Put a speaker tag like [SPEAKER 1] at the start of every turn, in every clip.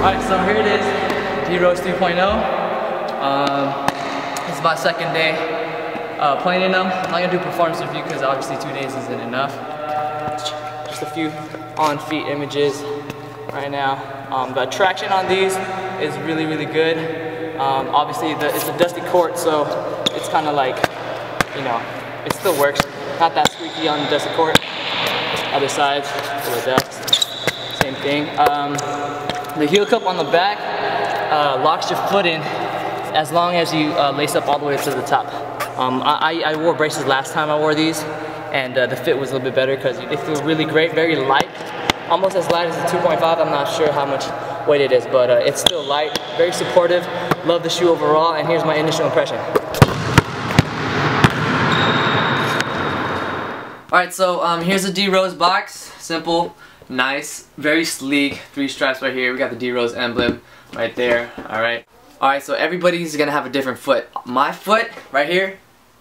[SPEAKER 1] Alright, so here it is, DRose 3.0. This is my second day playing in them. I'm not going to do performance review because obviously 2 days isn't enough. Just a few on-feet images right now. The traction on these is really, really good. Obviously it's a dusty court, so it's kind of like, you know, it still works. Not that squeaky on the dusty court. Other sides, full of dust. Same thing. The heel cup on the back locks your foot in as long as you lace up all the way to the top. I wore braces last time I wore these, and the fit was a little bit better because they feel really great, very light. Almost as light as the 2.5, I'm not sure how much weight it is, but it's still light, very supportive. Love the shoe overall, and here's my initial impression. Alright, so here's the DRose box. Simple, nice, very sleek. 3 straps right here. We got the DRose emblem right there. Alright. Alright, so everybody's gonna have a different foot. My foot right here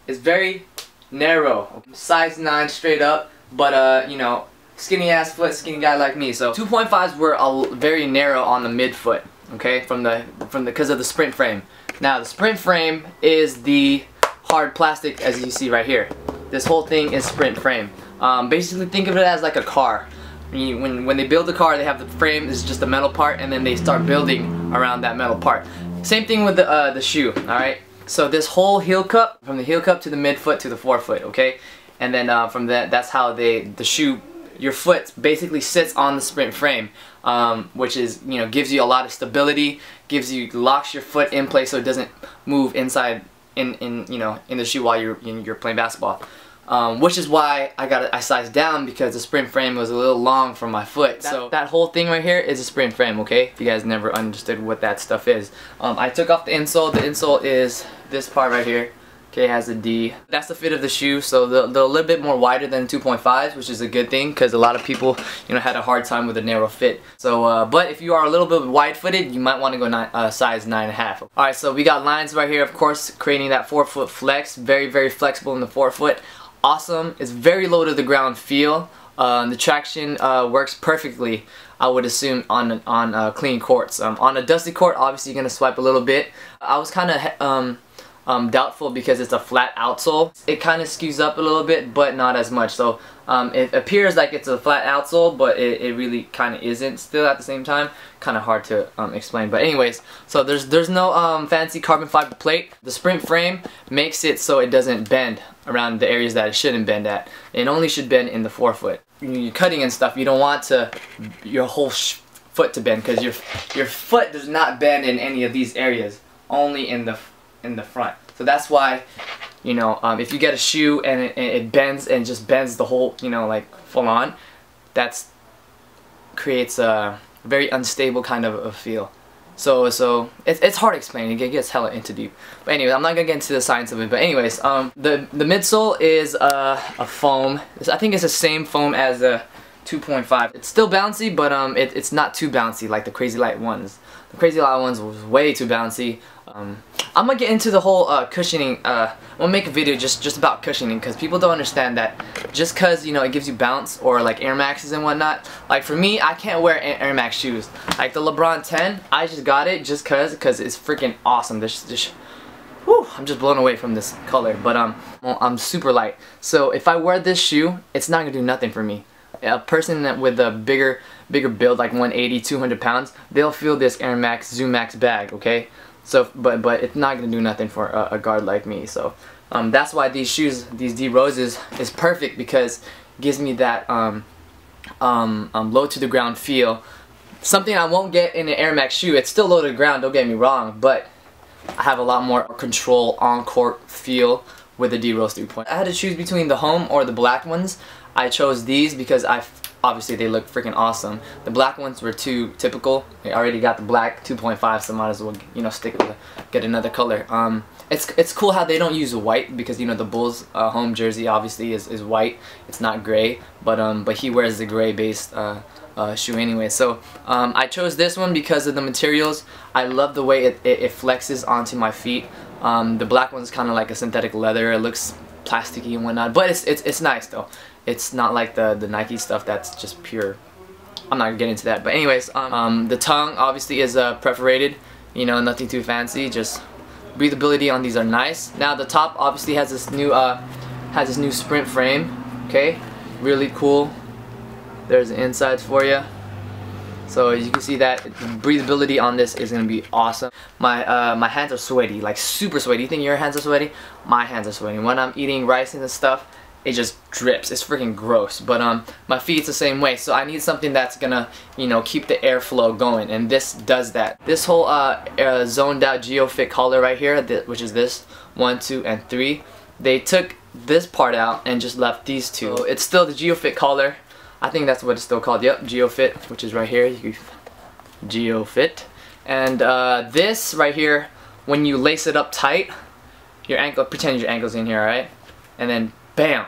[SPEAKER 1] is very narrow. Size 9 straight up, but you know, skinny ass foot, skinny guy like me. So 2.5s were very narrow on the midfoot, okay, because of the sprint frame. Now the sprint frame is the hard plastic, as you see right here. This whole thing is sprint frame. Basically think of it as like a car. When they build the car, they have the frame is just a metal part, and then they start building around that metal part. Same thing with the shoe, alright? So this whole heel cup, from the heel cup to the midfoot to the forefoot, okay? And then from that's how the shoe, your foot basically sits on the sprint frame, which is, you know, gives you a lot of stability, locks your foot in place so it doesn't move inside in the shoe while you're playing basketball. Which is why I sized down, because the sprint frame was a little long for my foot. So that whole thing right here is a sprint frame, okay? If you guys never understood what that stuff is. I took off the insole. The insole is this part right here. Okay, it has a D. That's the fit of the shoe, so they're a little bit more wider than 2.5s, which is a good thing because a lot of people, you know, had a hard time with a narrow fit. So, but if you are a little bit wide-footed, you might want to go size 9.5. Alright, so we got lines right here, of course, creating that forefoot flex. Very, very flexible in the forefoot. Awesome. It's very low to the ground feel. The traction works perfectly, I would assume, on clean courts. On a dusty court, obviously you're gonna swipe a little bit. I was kind of doubtful because it's a flat outsole. It kind of skews up a little bit, but not as much. So it appears like it's a flat outsole, but it really kind of isn't still at the same time. Kind of hard to explain. But anyways, so there's no fancy carbon fiber plate. The sprint frame makes it so it doesn't bend around the areas that it shouldn't bend at. It only should bend in the forefoot. When you're cutting and stuff, you don't want your whole foot to bend, because your foot does not bend in any of these areas, only in the front. So that's why, you know, if you get a shoe and it bends and just bends the whole, you know, like full on, that creates a very unstable kind of a feel. So it's hard to explain. It gets hella into deep. But anyway, I'm not gonna get into the science of it. But anyways, the midsole is a foam. I think it's the same foam as the 2.5. It's still bouncy, but it's not too bouncy like the Crazy Light ones. The Crazy Light ones was way too bouncy. I'm gonna get into the whole cushioning. I'm gonna make a video just about cushioning, because people don't understand that just cause, you know, it gives you bounce, or like Air Maxes and whatnot. Like for me, I can't wear Air Max shoes. Like the LeBron 10, I just got it just cause it's freaking awesome. Whew, I'm just blown away from this color. But well, I'm super light, so if I wear this shoe, it's not gonna do nothing for me. A person with a bigger build, like 180, 200 pounds, they'll feel this Air Max Zoom Max bag, okay? So, but it's not gonna do nothing for a guard like me. So, that's why these shoes, these DRoses, is perfect, because it gives me that low to the ground feel. Something I won't get in an Air Max shoe. It's still low to the ground, don't get me wrong, but I have a lot more control on court feel with the DRose 3.0. I had to choose between the home or the black ones. I chose these because obviously they look freaking awesome. The black ones were too typical. I already got the black 2.5, so might as well, you know, get another color. It's cool how they don't use white, because, you know, the Bulls home jersey obviously is white. It's not gray, but he wears the gray based shoe anyway. So I chose this one because of the materials. I love the way it flexes onto my feet. The black one's kind of like a synthetic leather. It looks plasticky and whatnot, but it's nice though. It's not like the Nike stuff that's just pure I'm not gonna get into that. But anyways, the tongue obviously is perforated. You know, nothing too fancy. Just breathability on these are nice. Now the top obviously has this new sprint frame. Okay, really cool. There's the insides for you. So as you can see that breathability on this is gonna be awesome. My hands are sweaty, like super sweaty. You think your hands are sweaty? My hands are sweaty. When I'm eating rice and stuff, it just drips. It's freaking gross. But my feet's the same way. So I need something that's gonna, you know, keep the airflow going, and this does that. This whole zoned out GeoFit collar right here, which is this 1, 2, and 3. They took this part out and just left these two. So it's still the GeoFit collar. I think that's what it's still called. Yep, GeoFit, which is right here. GeoFit. And this right here, when you lace it up tight, your ankle, pretend your ankle's in here, alright? And then bam,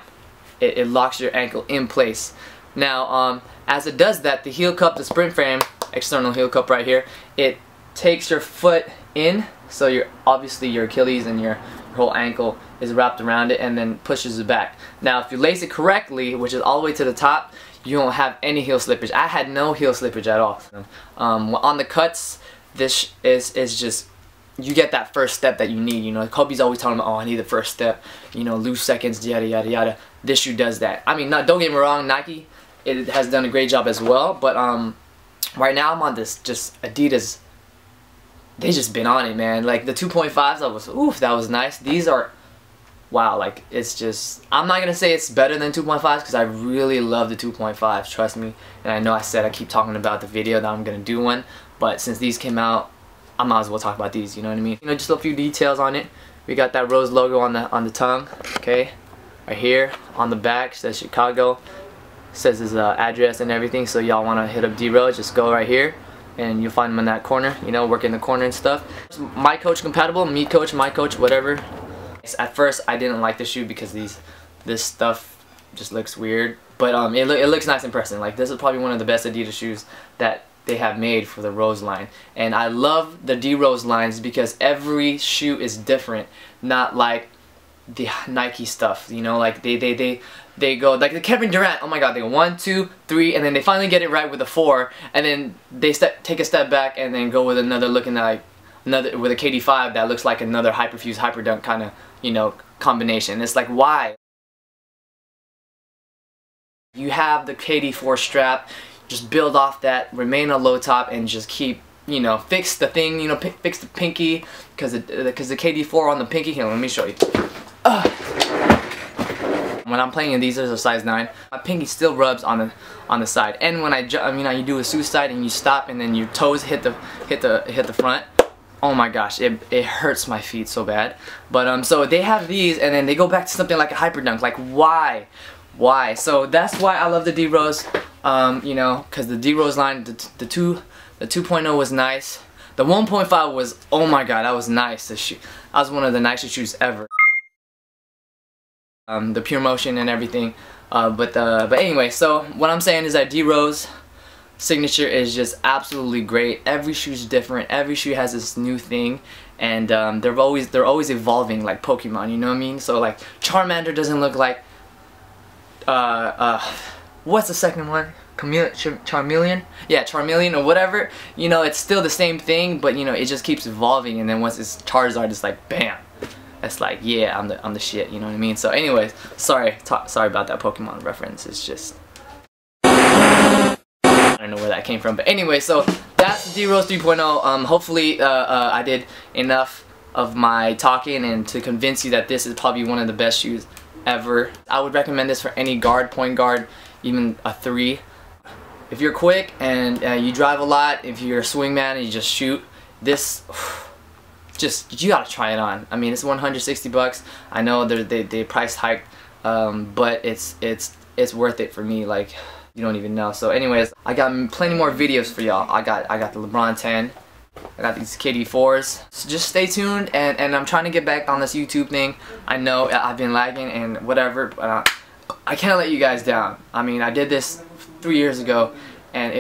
[SPEAKER 1] it locks your ankle in place. Now, as it does that, the heel cup, the sprint frame, external heel cup right here, it takes your foot in, so obviously your Achilles and your whole ankle is wrapped around it, and then pushes it back. Now, if you lace it correctly, which is all the way to the top, you won't have any heel slippage. I had no heel slippage at all. On the cuts, this is just, you get that first step that you need. You know, Kobe's always talking about, oh, I need the first step, you know, lose seconds, yada yada yada. This shoe does that. I mean, don't get me wrong, Nike, it has done a great job as well, but right now I'm on this just Adidas. They just been on it, man. Like the 2.5s, oof, that was nice. These are, wow, like it's just, I'm not gonna say it's better than 2.5s because I really love the 2.5s, trust me. And I know I keep talking about the video that I'm gonna do one, but since these came out, I might as well talk about these, you know what I mean? You know, just a few details on it. We got that Rose logo on the tongue, okay? Right here, on the back, says Chicago. Says his address and everything, so y'all wanna hit up DRose, just go right here and you'll find him in that corner, you know, work in the corner and stuff. My coach compatible, me coach, my coach, whatever. At first, I didn't like the shoe because this stuff just looks weird, but it looks nice and pressing. Like this is probably one of the best Adidas shoes that they have made for the Rose line, and I love the DRose lines because every shoe is different, not like the Nike stuff. You know, like they go like the Kevin Durant. Oh my God, they go 1, 2, 3, and then they finally get it right with the 4, and then they take a step back and then go with another looking like with a KD5 that looks like another Hyperfuse Hyperdunk kind of, you know, combination. It's like, why? You have the KD4 strap, just build off that, remain a low top, and just keep, you know, fix the thing, you know, fix the pinky, because the KD4 on the pinky. Here, let me show you. When I'm playing in these, there's a size 9. My pinky still rubs on the side, and when you do a suicide and you stop, and then your toes hit the front. Oh my gosh, it hurts my feet so bad. But so they have these, and then they go back to something like a Hyperdunk. Like why? So that's why I love the DRose. You know, because the DRose line, the 2.0 was nice. The 1.5 was, oh my God, that was nice. That was one of the nicest shoes ever. The Pure Motion and everything. But anyway, so what I'm saying is that DRose signature is just absolutely great. Every shoe's different. Every shoe has this new thing, and they're always evolving like Pokemon. You know what I mean? So like Charmander doesn't look like what's the second one? Charmeleon? Yeah, Charmeleon or whatever. You know, it's still the same thing, but you know, it just keeps evolving, and then once it's Charizard, it's like bam. It's like, yeah, I'm the shit, you know what I mean? So anyways, sorry about that Pokemon reference. It's just, I don't know where that came from, but anyway, so that's the DRose 3.0. Hopefully I did enough of my talking and to convince you that this is probably one of the best shoes ever. I would recommend this for any guard, point guard, even a 3. If you're quick and you drive a lot, if you're a swingman and you just shoot, this, you gotta try it on. I mean, it's 160 bucks. I know they price hiked, but it's worth it for me. Like, you don't even know. So anyways, I got plenty more videos for y'all. I got the LeBron 10. I got these KD4s. So just stay tuned, and I'm trying to get back on this YouTube thing. I know I've been lagging and whatever, but I can't let you guys down. I mean, I did this 3 years ago, and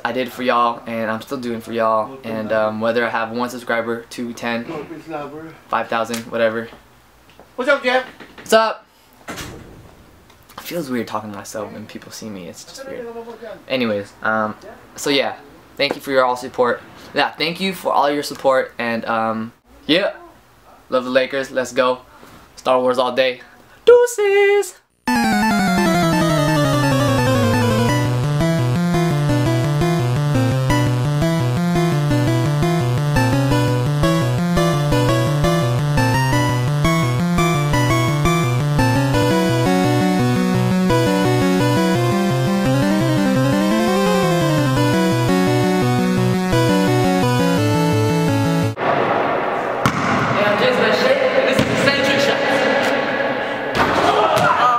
[SPEAKER 1] I did it for y'all, and I'm still doing it for y'all. And whether I have 1 subscriber, 2, 10, 5,000, whatever.
[SPEAKER 2] What's up, Jeff?
[SPEAKER 1] What's up? feels weird talking to myself when people see me. It's just weird. Anyways, so yeah, thank you for your all support. Yeah, thank you for all your support, and yeah, love the Lakers. Let's go. Star Wars all day. Deuces.